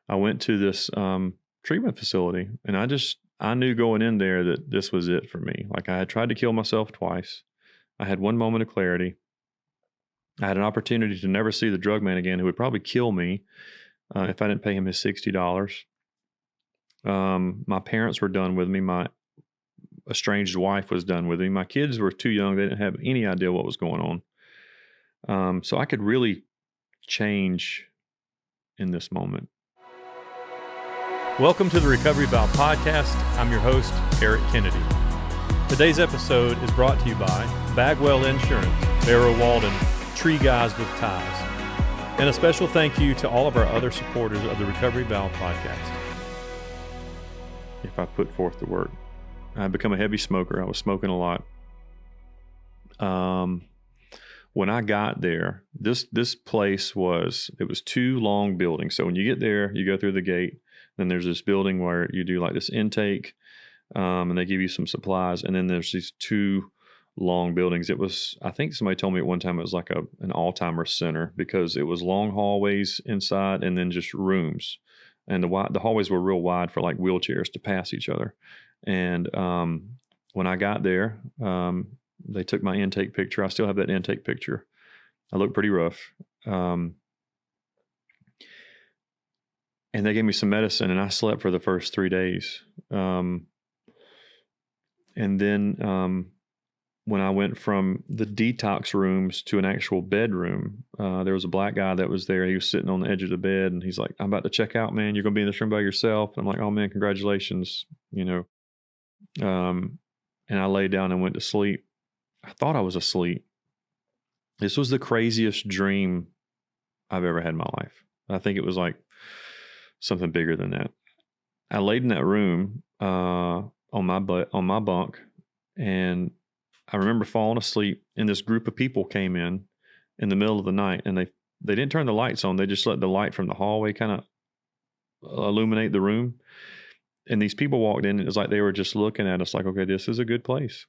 I went to this treatment facility, and I knew going in there that this was it for me. Like, I had tried to kill myself twice. I had one moment of clarity. I had an opportunity to never see the drug man again, who would probably kill me if I didn't pay him his $60. My parents were done with me. My estranged wife was done with me. My kids were too young. They didn't have any idea what was going on. So I could really change in this moment. Welcome to the Recovery Valve Podcast. I'm your host, Eric Kennedy. Today's episode is brought to you by Bagwell Insurance, Barrow Walden, Tree Guys with Ties. And a special thank you to all of our other supporters of the Recovery Valve Podcast. If I put forth the work, I've become a heavy smoker. I was smoking a lot. When I got there, this place was 2 long buildings. So when you get there, you go through the gate, then there's this building where you do like this intake, and they give you some supplies. And then there's these 2 long buildings. It was, I think somebody told me at one time, it was like an Alzheimer's center, because it was long hallways inside and then just rooms. And the hallways were real wide for like wheelchairs to pass each other. And when I got there, they took my intake picture. I still have that intake picture. I look pretty rough. And they gave me some medicine, and I slept for the first 3 days. And then when I went from the detox rooms to an actual bedroom, there was a black guy that was there. He was sitting on the edge of the bed, and he's like, "I'm about to check out, man. You're going to be in this room by yourself." And I'm like, "Oh, man, congratulations." And I lay down and went to sleep. I thought I was asleep. This was the craziest dream I've ever had in my life. I think it was like something bigger than that. I laid in that room on my bunk, and I remember falling asleep, and this group of people came in the middle of the night, and they didn't turn the lights on. They just let the light from the hallway kind of illuminate the room. And these people walked in, and it was like they were just looking at us like, okay, this is a good place.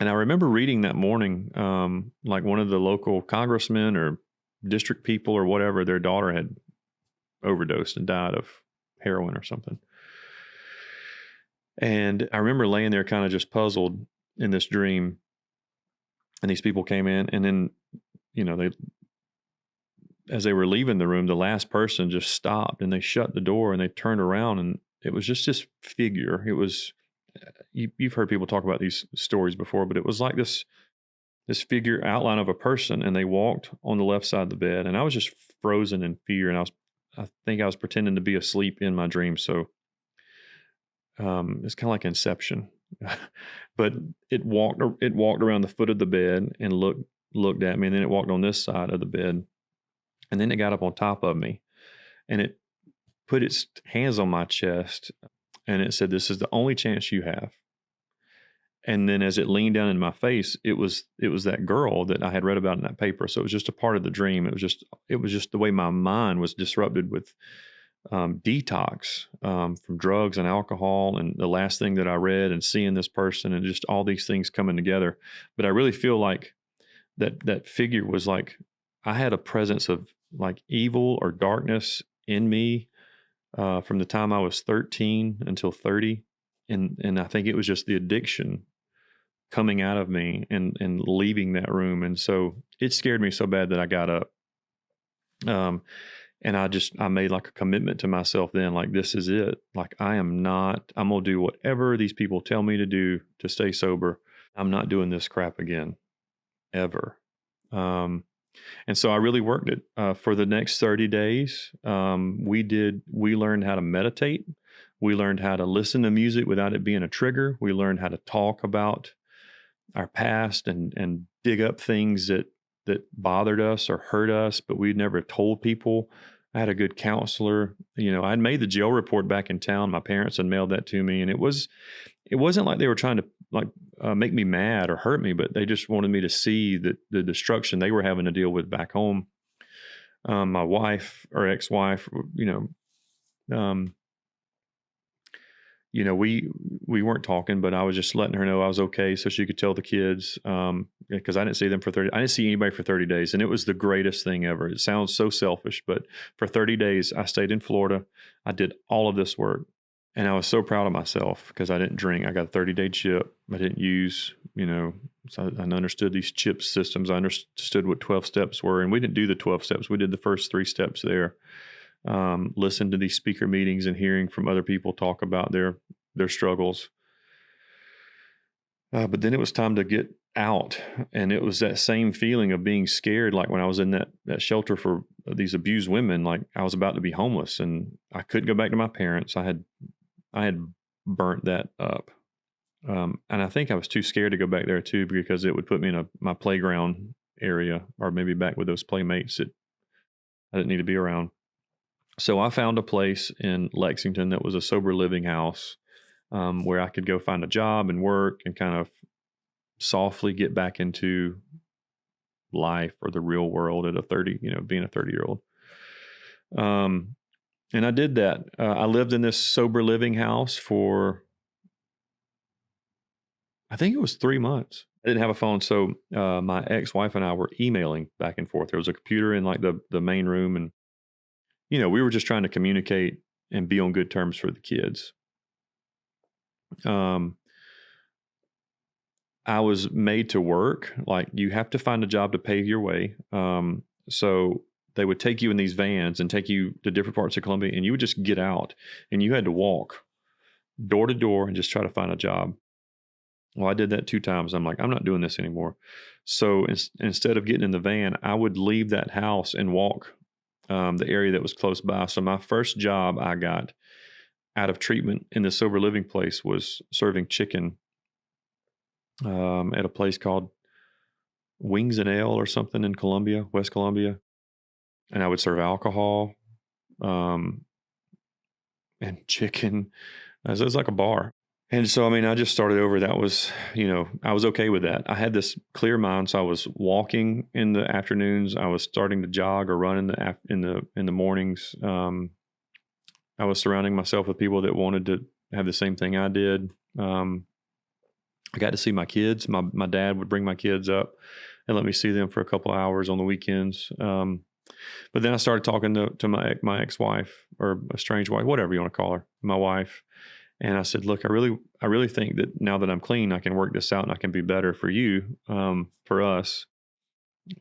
And I remember reading that morning, like one of the local congressmen or district people or whatever, their daughter had overdosed and died of heroin or something. And I remember laying there kind of just puzzled in this dream. And these people came in, and then, as they were leaving the room, the last person just stopped, and they shut the door, and they turned around, and it was just this figure. It was, you've heard people talk about these stories before, but it was like this figure outline of a person, and they walked on the left side of the bed, and I was just frozen in fear, and I think I was pretending to be asleep in my dream. So it's kind of like Inception, but it walked around the foot of the bed and looked at me, and then it walked on this side of the bed, and then it got up on top of me, and it put its hands on my chest, and it said, "This is the only chance you have." And then as it leaned down in my face, it was that girl that I had read about in that paper. So it was just a part of the dream. It was just the way my mind was disrupted with detox from drugs and alcohol, and the last thing that I read, and seeing this person, and just all these things coming together. But I really feel like that figure was like, I had a presence of like evil or darkness in me from the time I was 13 until 30. And I think it was just the addiction coming out of me and leaving that room. And so it scared me so bad that I got up. And I made like a commitment to myself then, like, this is it. Like, I'm going to do whatever these people tell me to do to stay sober. I'm not doing this crap again, ever. And so I really worked it for the next 30 days. We learned how to meditate. We learned how to listen to music without it being a trigger. We learned how to talk about our past and dig up things that bothered us or hurt us, but we'd never told people. I had a good counselor. I'd made the jail report back in town. My parents had mailed that to me, and it wasn't like they were trying to make me mad or hurt me, but they just wanted me to see the destruction they were having to deal with back home. My wife or ex-wife, we weren't talking, but I was just letting her know I was okay so she could tell the kids, because I didn't see anybody for 30 days, and it was the greatest thing ever. It sounds so selfish, but for 30 days, I stayed in Florida. I did all of this work, and I was so proud of myself because I didn't drink. I got a 30-day chip. I didn't use, so I understood these chip systems. I understood what 12 steps were, and we didn't do the 12 steps. We did the first 3 steps there. Listen to these speaker meetings and hearing from other people talk about their struggles. But then it was time to get out, and it was that same feeling of being scared, like when I was in that shelter for these abused women. Like I was about to be homeless, and I couldn't go back to my parents. I had burnt that up, and I think I was too scared to go back there too, because it would put me in my playground area, or maybe back with those playmates that I didn't need to be around. So I found a place in Lexington that was a sober living house, where I could go find a job and work and kind of softly get back into life or the real world at being a 30-year-old. And I did that. I lived in this sober living house for, I think it was 3 months. I didn't have a phone, so my ex-wife and I were emailing back and forth. There was a computer in like the main room, and we were just trying to communicate and be on good terms for the kids. I was made to work. Like, you have to find a job to pay your way. So they would take you in these vans and take you to different parts of Columbia, and you would just get out, and you had to walk door to door and just try to find a job. Well, I did that 2 times. I'm like, I'm not doing this anymore. So instead of getting in the van, I would leave that house and walk the area that was close by. So my first job I got out of treatment in the sober living place was serving chicken at a place called Wings and Ale or something in Columbia, West Columbia. And I would serve alcohol and chicken. So it was like a bar. And so, I just started over. That was, I was okay with that. I had this clear mind. So I was walking in the afternoons. I was starting to jog or run in the mornings. I was surrounding myself with people that wanted to have the same thing I did. I got to see my kids. My dad would bring my kids up and let me see them for a couple of hours on the weekends. But then I started talking to my ex-wife, or a strange wife, whatever you want to call her, my wife. And I said, look, I really think that now that I'm clean, I can work this out and I can be better for you, for us.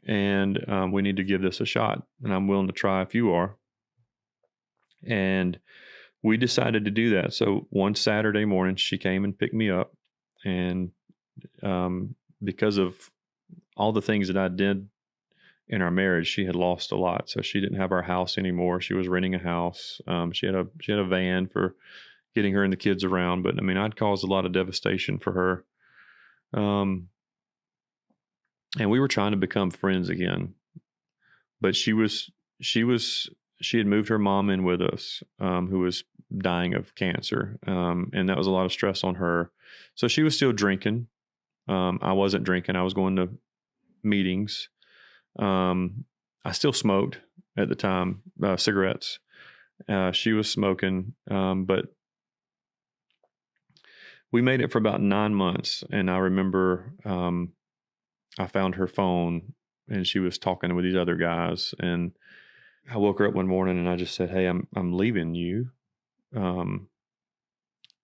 And we need to give this a shot. And I'm willing to try if you are. And we decided to do that. So one Saturday morning, she came and picked me up. And because of all the things that I did in our marriage, she had lost a lot. So she didn't have our house anymore. She was renting a house. She had a van for getting her and the kids around. But I'd caused a lot of devastation for her. And we were trying to become friends again. But she had moved her mom in with us, who was dying of cancer. And that was a lot of stress on her. So she was still drinking. I wasn't drinking. I was going to meetings. I still smoked at the time, cigarettes. She was smoking, but we made it for about 9 months. And I remember I found her phone, and she was talking with these other guys. And I woke her up one morning and I just said, hey, I'm leaving you. And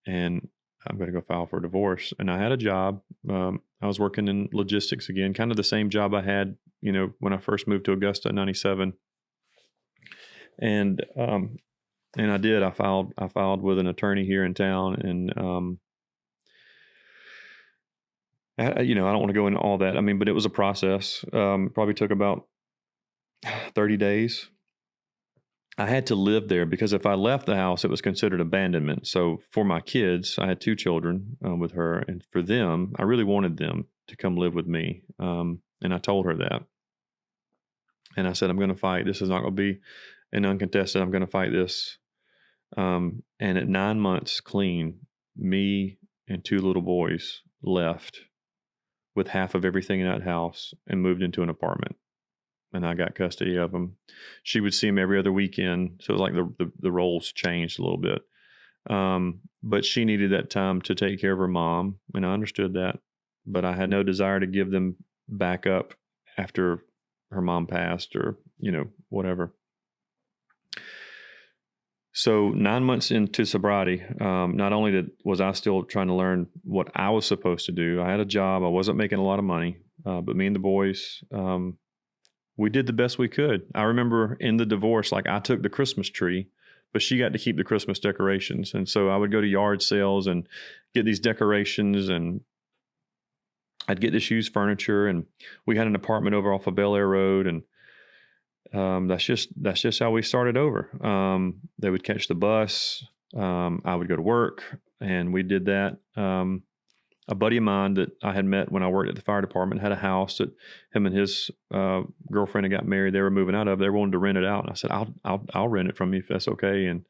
I'm going to go file for a divorce. And I had a job. I was working in logistics again, kind of the same job I had, when I first moved to Augusta in 97. And I did. I filed with an attorney here in town, and I don't want to go into all that. But it was a process. Probably took about 30 days. I had to live there because if I left the house, it was considered abandonment. So for my kids, I had 2 children with her, and for them, I really wanted them to come live with me. And I told her that. And I said, I'm going to fight. This is not going to be an uncontested. I'm going to fight this. And at 9 months clean, me and 2 little boys left with half of everything in that house and moved into an apartment. And I got custody of them. She would see him every other weekend. So it was like the roles changed a little bit. But she needed that time to take care of her mom, and I understood that. But I had no desire to give them back up after her mom passed or, whatever. So 9 months into sobriety, not only was I still trying to learn what I was supposed to do, I had a job. I wasn't making a lot of money, but me and the boys, we did the best we could. I remember in the divorce, like I took the Christmas tree, but she got to keep the Christmas decorations. And so I would go to yard sales and get these decorations, and I'd get this used furniture. And we had an apartment over off of Bel Air Road, and that's just how we started over. They would catch the bus. I would go to work, and we did that. A buddy of mine that I had met when I worked at the fire department had a house that him and his girlfriend had got married. They were moving out of. They wanted to rent it out, and I said, "I'll rent it from you if that's okay." And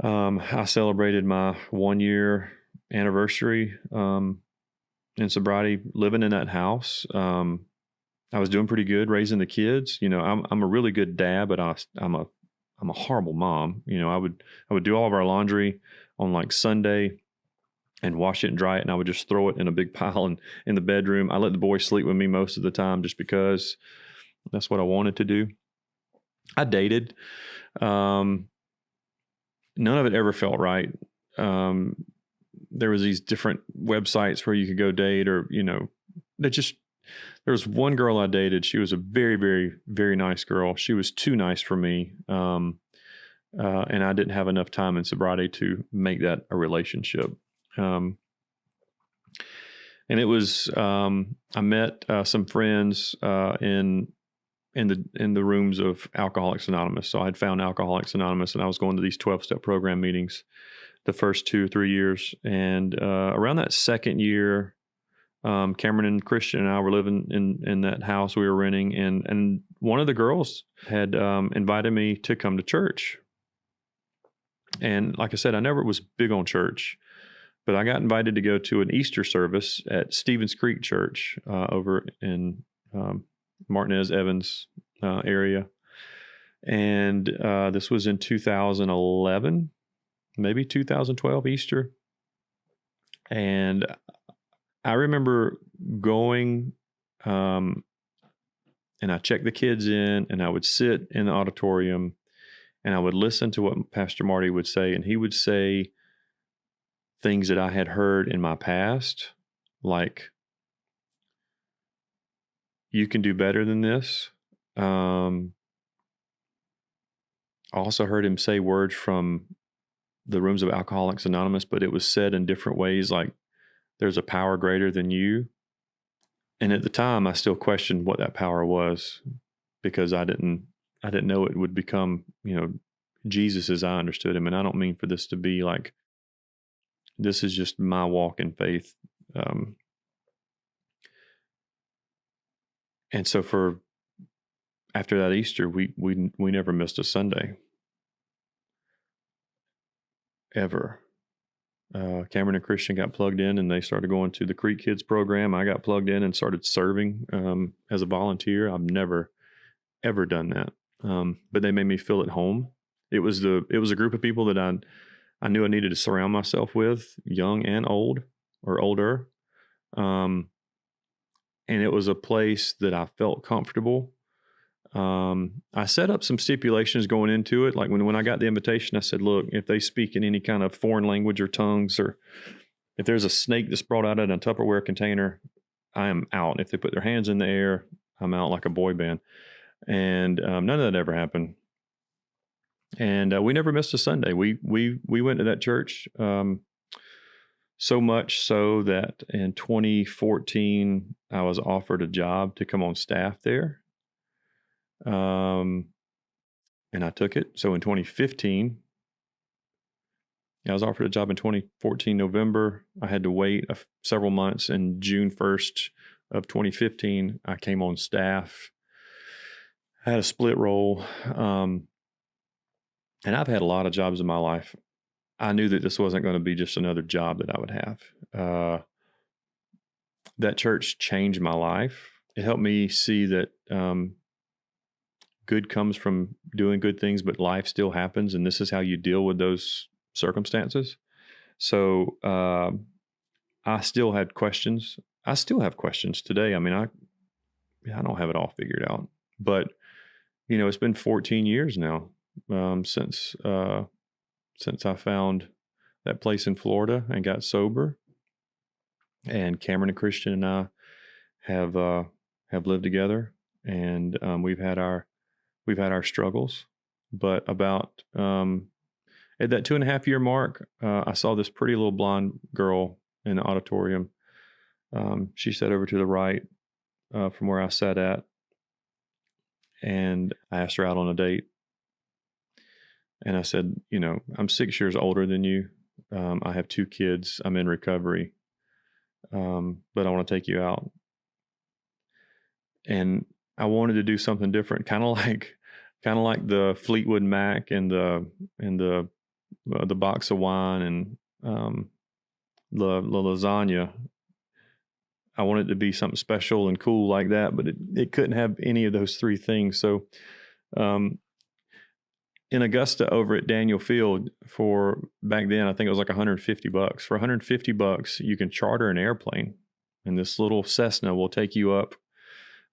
I celebrated my 1 year anniversary in sobriety, living in that house. I was doing pretty good raising the kids. I'm a really good dad, but I'm a horrible mom. I would do all of our laundry on like Sunday and wash it and dry it, and I would just throw it in a big pile in the bedroom. I let the boys sleep with me most of the time just because that's what I wanted to do. I dated. None of it ever felt right. There was these different websites where you could go date, or there was one girl I dated. She was a very, very, very nice girl. She was too nice for me. And I didn't have enough time in sobriety to make that a relationship. And it was, I met some friends in the rooms of Alcoholics Anonymous. So I'd found Alcoholics Anonymous, and I was going to these 12-step program meetings the first 2 or 3 years. And around that second year, Cameron and Christian and I were living in that house we were renting, and one of the girls had invited me to come to church. And like I said, I never was big on church, but I got invited to go to an Easter service at Stevens Creek Church over in Martinez, Evans area. And this was in 2011, maybe 2012 Easter. And I remember going and I checked the kids in, and I would sit in the auditorium and I would listen to what Pastor Marty would say. And he would say things that I had heard in my past, like, "You can do better than this." I also heard him say words from the rooms of Alcoholics Anonymous, but it was said in different ways, like, "There's a power greater than you." And at the time, I still questioned what that power was, because I didn't know it would become, Jesus as I understood him. And I don't mean for this to be like, this is just my walk in faith. And so after that Easter, we never missed a Sunday, ever. Cameron and Christian got plugged in, and they started going to the Creek Kids program. I got plugged in and started serving as a volunteer. I've never, ever done that. But they made me feel at home. It was a group of people that I knew I needed to surround myself with, young and old or older. And it was a place that I felt comfortable. I set up some stipulations going into it. Like when I got the invitation, I said, "Look, if they speak in any kind of foreign language or tongues, or if there's a snake that's brought out in a Tupperware container, I am out. If they put their hands in the air, I'm out like a boy band." And none of that ever happened. And we never missed a Sunday. We went to that church so much so that in 2014, I was offered a job to come on staff there. And I took it. So in 2015, I was offered a job in 2014, November. I had to wait several months. And June 1st of 2015, I came on staff. I had a split role. And I've had a lot of jobs in my life. I knew that this wasn't going to be just another job that I would have. That church changed my life. It helped me see that good comes from doing good things, but life still happens. And this is how you deal with those circumstances. So I still had questions. I still have questions today. I mean, I don't have it all figured out, but it's been 14 years now since I found that place in Florida and got sober. And Cameron and Christian and I have lived together, and we've had our struggles. But about at that 2.5 year mark, I saw this pretty little blonde girl in the auditorium. She sat over to the right from where I sat at, and I asked her out on a date. And I said, I'm 6 years older than you. I have 2 kids. I'm in recovery, but I want to take you out. And I wanted to do something different, kind of like the Fleetwood Mac and the box of wine and the lasagna. I wanted it to be something special and cool like that, but it couldn't have any of those 3 things. So in Augusta over at Daniel Field, for back then, I think it was like $150. For $150, you can charter an airplane, and this little Cessna will take you up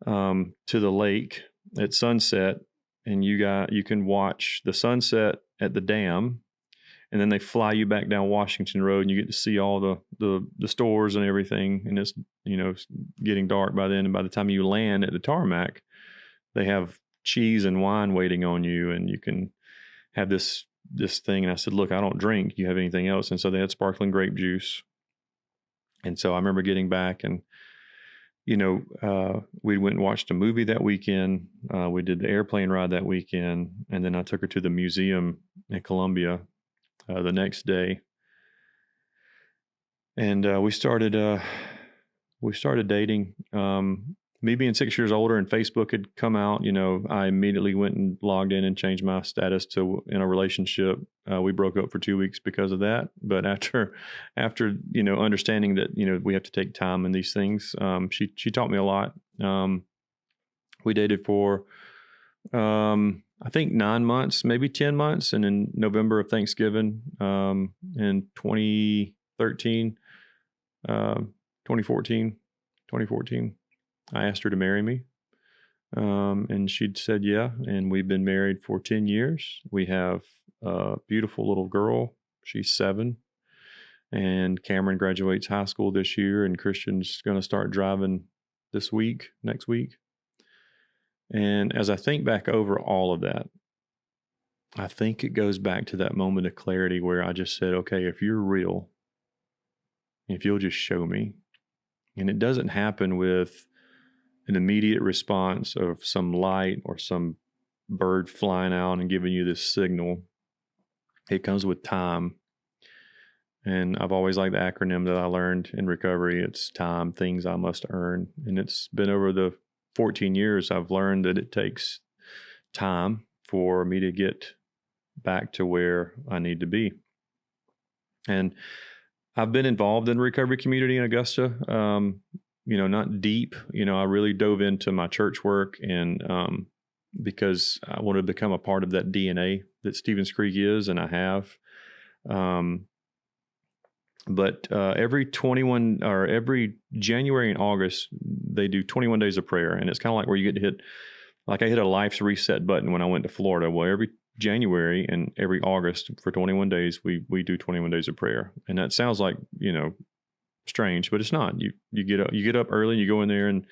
to the lake at sunset, and you can watch the sunset at the dam, and then they fly you back down Washington Road, and you get to see all the stores and everything. And it's getting dark by then, and by the time you land at the tarmac, they have cheese and wine waiting on you, and you can have this thing. And I said, look, I don't drink. Do you have anything else? And so they had sparkling grape juice. And so I remember getting back, and we went and watched a movie that weekend. We did the airplane ride that weekend, and then I took her to the museum in Columbia the next day. And we started dating. Me being 6 years older and Facebook had come out, I immediately went and logged in and changed my status to in a relationship. We broke up for 2 weeks because of that. But after understanding that, we have to take time in these things, she taught me a lot. We dated for, I think 9 months, maybe 10 months. And in November of Thanksgiving, in 2013, 2014, I asked her to marry me, and she'd said yeah, and we've been married for 10 years. We have a beautiful little girl. She's 7, and Cameron graduates high school this year, and Christian's going to start driving next week. And as I think back over all of that, I think it goes back to that moment of clarity where I just said, okay, if you're real, if you'll just show me. And it doesn't happen with an immediate response of some light or some bird flying out and giving you this signal. It comes with time. And I've always liked the acronym that I learned in recovery. It's time, things I must earn. And it's been over the 14 years I've learned that it takes time for me to get back to where I need to be. And I've been involved in the recovery community in Augusta. Not deep. I really dove into my church work, and because I wanted to become a part of that DNA that Stevens Creek is, and I have. But every January and August, they do 21 days of prayer, and it's kind of like where you get to I hit a life's reset button when I went to Florida. Well, every January and every August for 21 days, we do 21 days of prayer, and that sounds like strange, but it's not. You get up early, and you go in there, and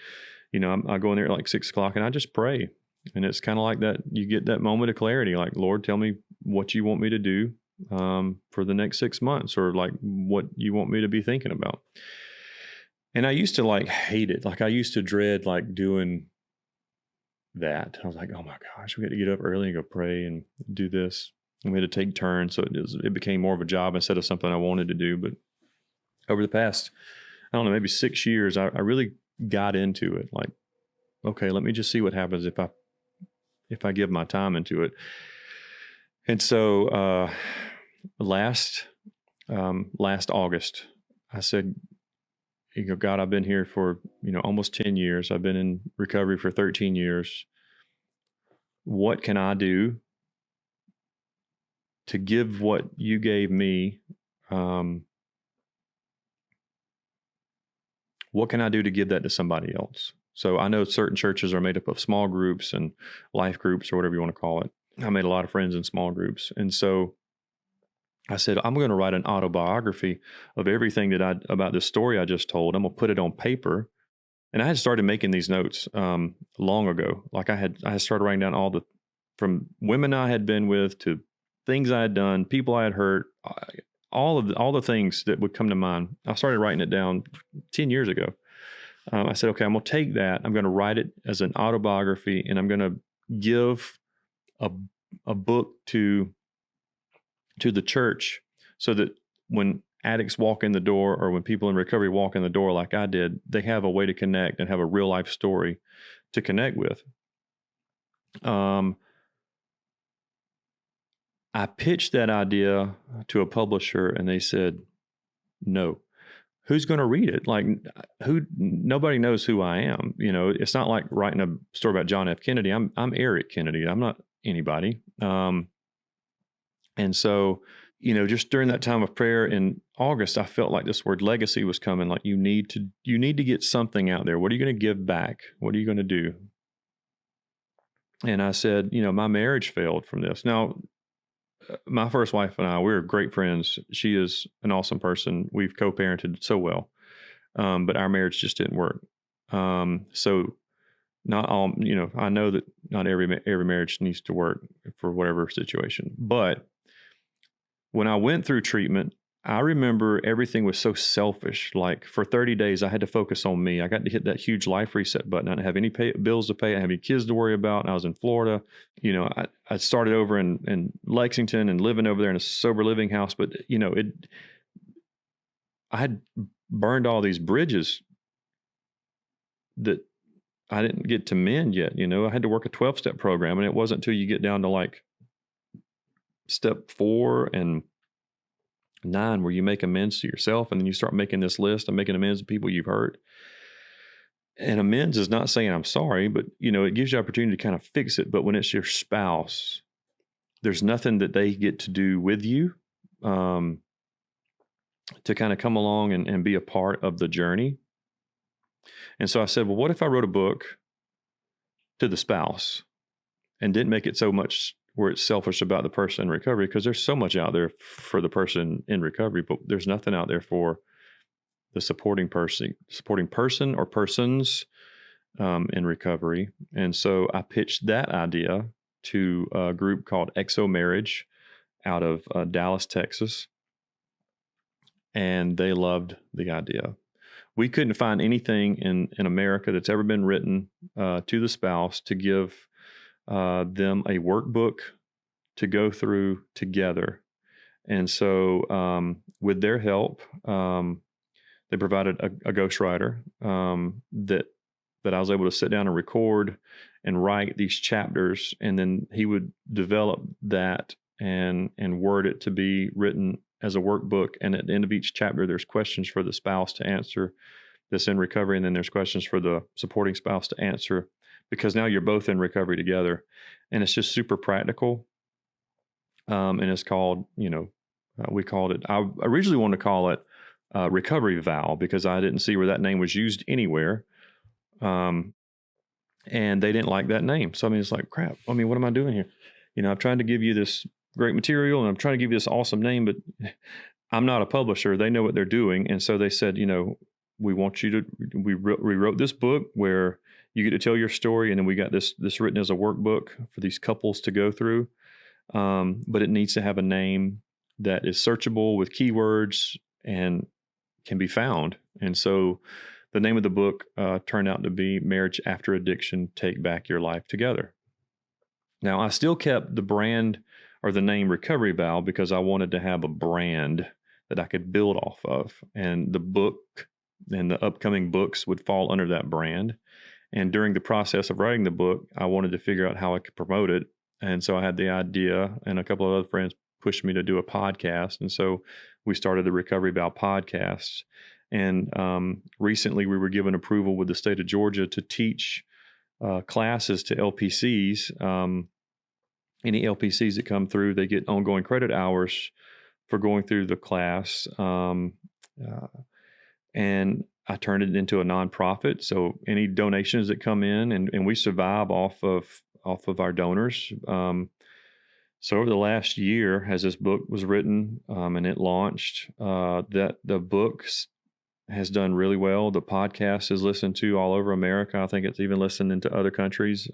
I go in there at like 6:00, and I just pray. And it's kind of like that. You get that moment of clarity, like, Lord, tell me what you want me to do for the next 6 months, or like what you want me to be thinking about. And I used to hate it. I used to dread doing that. I was like, oh my gosh, we got to get up early and go pray and do this. And we had to take turns. So it became more of a job instead of something I wanted to do. But over the past, I don't know, maybe 6 years, I really got into it. Okay, let me just see what happens if I give my time into it. And so last August, I said, God, I've been here for almost 10 years. I've been in recovery for 13 years. What can I do to give what you gave me. What can I do to give that to somebody else? So I know certain churches are made up of small groups and life groups or whatever you want to call it. I made a lot of friends in small groups. And so I said, I'm going to write an autobiography of everything about this story I just told. I'm going to put it on paper. And I had started making these notes long ago. Like I had started writing down from women I had been with to things I had done, people I had hurt, all the things that would come to mind. I started writing it down 10 years ago. I said, okay, I'm going to take that. I'm going to write it as an autobiography, and I'm going to give a book to the church so that when addicts walk in the door or when people in recovery walk in the door like I did, they have a way to connect and have a real life story to connect with. I pitched that idea to a publisher and they said, no. Who's going to read it? Like, nobody knows who I am. You know, it's not like writing a story about John F. Kennedy. I'm Eric Kennedy. I'm not anybody. And so, you know, just during that time of prayer in August, I felt like this word legacy was coming. Like, you need to get something out there. What are you going to give back? What are you going to do? And I said, you know, my marriage failed from this. Now, my first wife and I, we're great friends. She is an awesome person. We've co-parented so well, but our marriage just didn't work. So not all, you know, I know that not every marriage needs to work for whatever situation. But when I went through treatment, I remember everything was so selfish. Like for 30 days, I had to focus on me. I got to hit that huge life reset button. I didn't have any bills to pay. I didn't have any kids to worry about. I was in Florida. You know, I started over in Lexington and living over there in a sober living house. But, you know, I had burned all these bridges that I didn't get to mend yet. You know, I had to work a 12-step program. And it wasn't until you get down to like step 4 and 9 where you make amends to yourself, and then you start making this list of making amends to people you've hurt. And amends is not saying I'm sorry, but you know, it gives you opportunity to kind of fix it. But when it's your spouse, there's nothing that they get to do with you to kind of come along and be a part of the journey. And so I said, well, what if I wrote a book to the spouse and didn't make it so much where it's selfish about the person in recovery, because there's so much out there for the person in recovery, but there's nothing out there for the supporting person or persons in recovery. And so I pitched that idea to a group called Exo Marriage out of Dallas, Texas, and they loved the idea. We couldn't find anything in America that's ever been written to the spouse to give them a workbook to go through together. And so with their help, they provided a ghostwriter that I was able to sit down and record and write these chapters, and then he would develop that and word it to be written as a workbook. And at the end of each chapter, there's questions for the spouse to answer that's in recovery, and then there's questions for the supporting spouse to answer, because now you're both in recovery together. And it's just super practical. And it's called, we called it, I originally wanted to call it Recovery Vow, because I didn't see where that name was used anywhere. And they didn't like that name. So, I mean, it's like, crap. I mean, what am I doing here? I'm trying to give you this great material and I'm trying to give you this awesome name, but I'm not a publisher. They know what they're doing. And so they said, we want you to, we wrote this book where you get to tell your story. And then we got this written as a workbook for these couples to go through. But it needs to have a name that is searchable with keywords and can be found. And so the name of the book turned out to be Marriage After Addiction, Take Back Your Life Together. Now, I still kept the brand or the name Recovery Vow because I wanted to have a brand that I could build off of. And the book and the upcoming books would fall under that brand. And during the process of writing the book, I wanted to figure out how I could promote it. And so I had the idea, and a couple of other friends pushed me to do a podcast. And so we started the Recovery Vow podcast. And recently we were given approval with the state of Georgia to teach classes to LPCs any LPCs that come through, they get ongoing credit hours for going through the class. Uh, and I turned it into a nonprofit. So any donations that come in, and we survive off of our donors. So over the last year, as this book was written and it launched, that the book has done really well. The podcast is listened to all over America. I think it's even listened into other countries.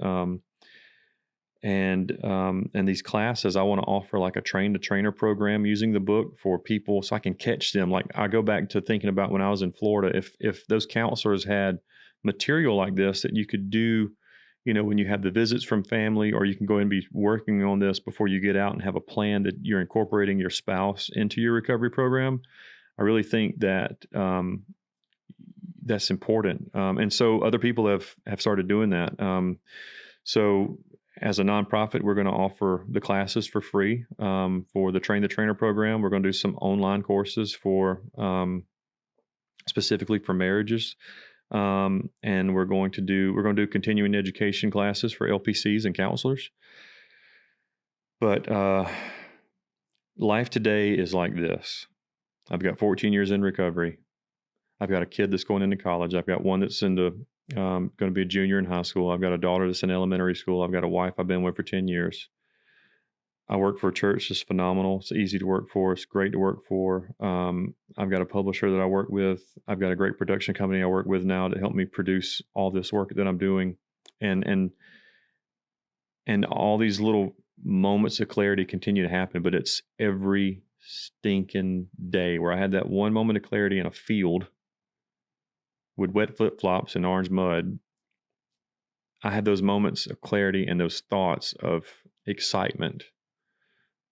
And these classes, I want to offer like a train the trainer program using the book for people, so I can catch them. Like, I go back to thinking about when I was in Florida, if those counselors had material like this that you could do, when you have the visits from family, or you can go and be working on this before you get out and have a plan that you're incorporating your spouse into your recovery program. I really think that that's important. And so other people have started doing that. So as a nonprofit, we're going to offer the classes for free for the Train the Trainer program. We're going to do some online courses for specifically for marriages. And we're going to do continuing education classes for LPCs and counselors. But life today is like this. I've got 14 years in recovery. I've got a kid that's going into college. I've got one that's going to be a junior in high school. I've got a daughter that's in elementary school. I've got a wife I've been with for 10 years. I work for a church that's phenomenal. It's easy to work for. It's great to work for. I've got a publisher that I work with. I've got a great production company I work with now to help me produce all this work that I'm doing. And all these little moments of clarity continue to happen, but it's every stinking day where I had that one moment of clarity in a field with wet flip-flops and orange mud. I had those moments of clarity and those thoughts of excitement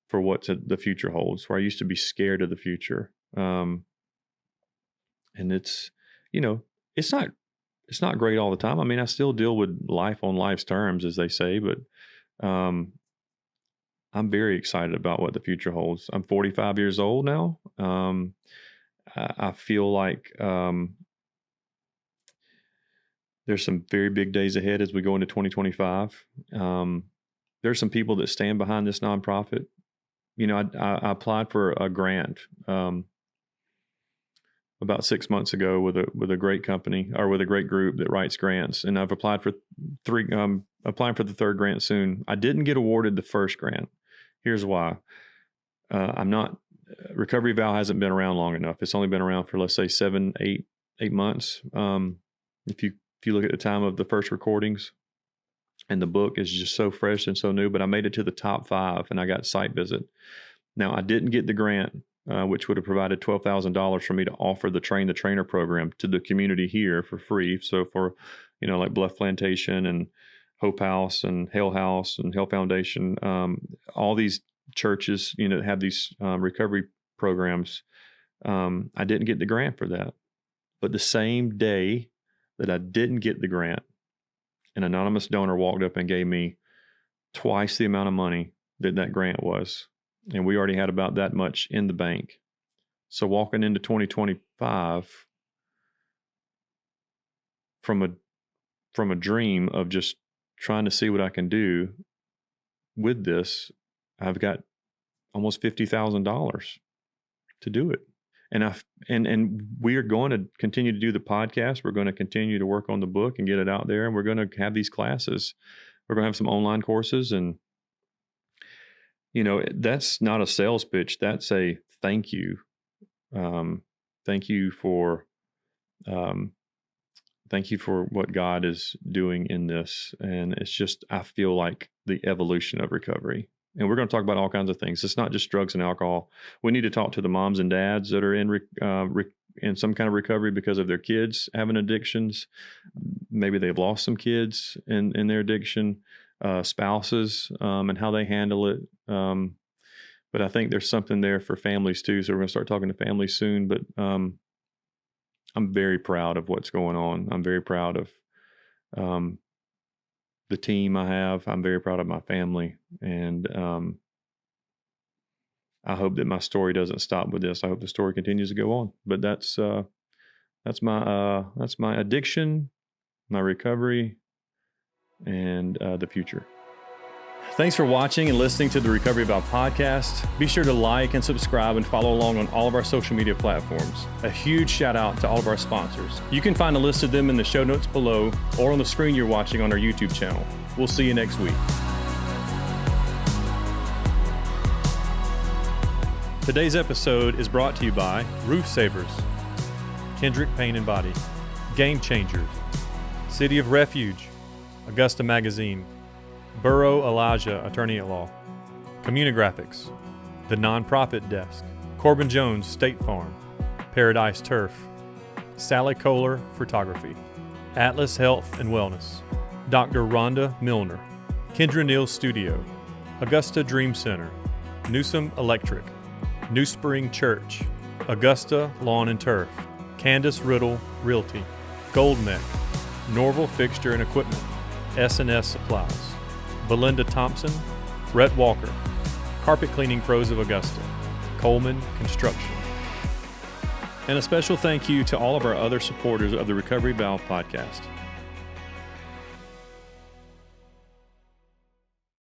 for what the future holds, where I used to be scared of the future. And it's, it's not great all the time. I mean, I still deal with life on life's terms, as they say, but I'm very excited about what the future holds. I'm 45 years old now. I feel like there's some very big days ahead as we go into 2025. There's some people that stand behind this nonprofit. I applied for a grant about 6 months ago with a great company, or with a great group that writes grants, and I've applied for applying for the third grant soon. I didn't get awarded the first grant. Here's why. I'm not. Recovery Val hasn't been around long enough. It's only been around for, let's say, 8 months. If you look at the time of the first recordings, and the book is just so fresh and so new, but I made it to the top 5 and I got site visit. Now, I didn't get the grant, which would have provided $12,000 for me to offer the Train the Trainer program to the community here for free. So for, like Bluff Plantation and Hope House and Hale House and Hale Foundation, all these churches, that have these recovery programs, I didn't get the grant for that. But the same day that I didn't get the grant, an anonymous donor walked up and gave me twice the amount of money that grant was. And we already had about that much in the bank. So walking into 2025 from a dream of just trying to see what I can do with this, I've got almost $50,000 to do it. And we are going to continue to do the podcast. We're going to continue to work on the book and get it out there. And we're going to have these classes. We're going to have some online courses. And, that's not a sales pitch. That's a thank you. Thank you for what God is doing in this. And it's just, I feel like the evolution of recovery. And we're going to talk about all kinds of things. It's not just drugs and alcohol. We need to talk to the moms and dads that are in some kind of recovery because of their kids having addictions. Maybe they've lost some kids in their addiction, spouses, and how they handle it. But I think there's something there for families too. So we're going to start talking to families soon. But I'm very proud of what's going on. I'm very proud of the team I have. I'm very proud of my family, and I hope that my story doesn't stop with this. I hope the story continues to go on. But that's my addiction, my recovery, and the future. Thanks for watching and listening to the Recovery Valve podcast. Be sure to like and subscribe and follow along on all of our social media platforms. A huge shout out to all of our sponsors. You can find a list of them in the show notes below or on the screen you're watching on our YouTube channel. We'll see you next week. Today's episode is brought to you by Roof Savers, Kendrick Pain and Body, Game Changers, City of Refuge, Augusta Magazine, Burrow Elijah Attorney at Law, Communigraphics, The Nonprofit Desk, Corbin Jones State Farm, Paradise Turf, Sally Kohler Photography, Atlas Health and Wellness, Dr. Rhonda Milner, Kendra Neal Studio, Augusta Dream Center, Newsom Electric, New Spring Church, Augusta Lawn and Turf, Candace Riddle Realty, Goldneck, Norval Fixture and Equipment, S&S Supplies, Belinda Thompson, Rhett Walker, Carpet Cleaning Pros of Augusta, Coleman Construction. And a special thank you to all of our other supporters of the Recovery Valve podcast.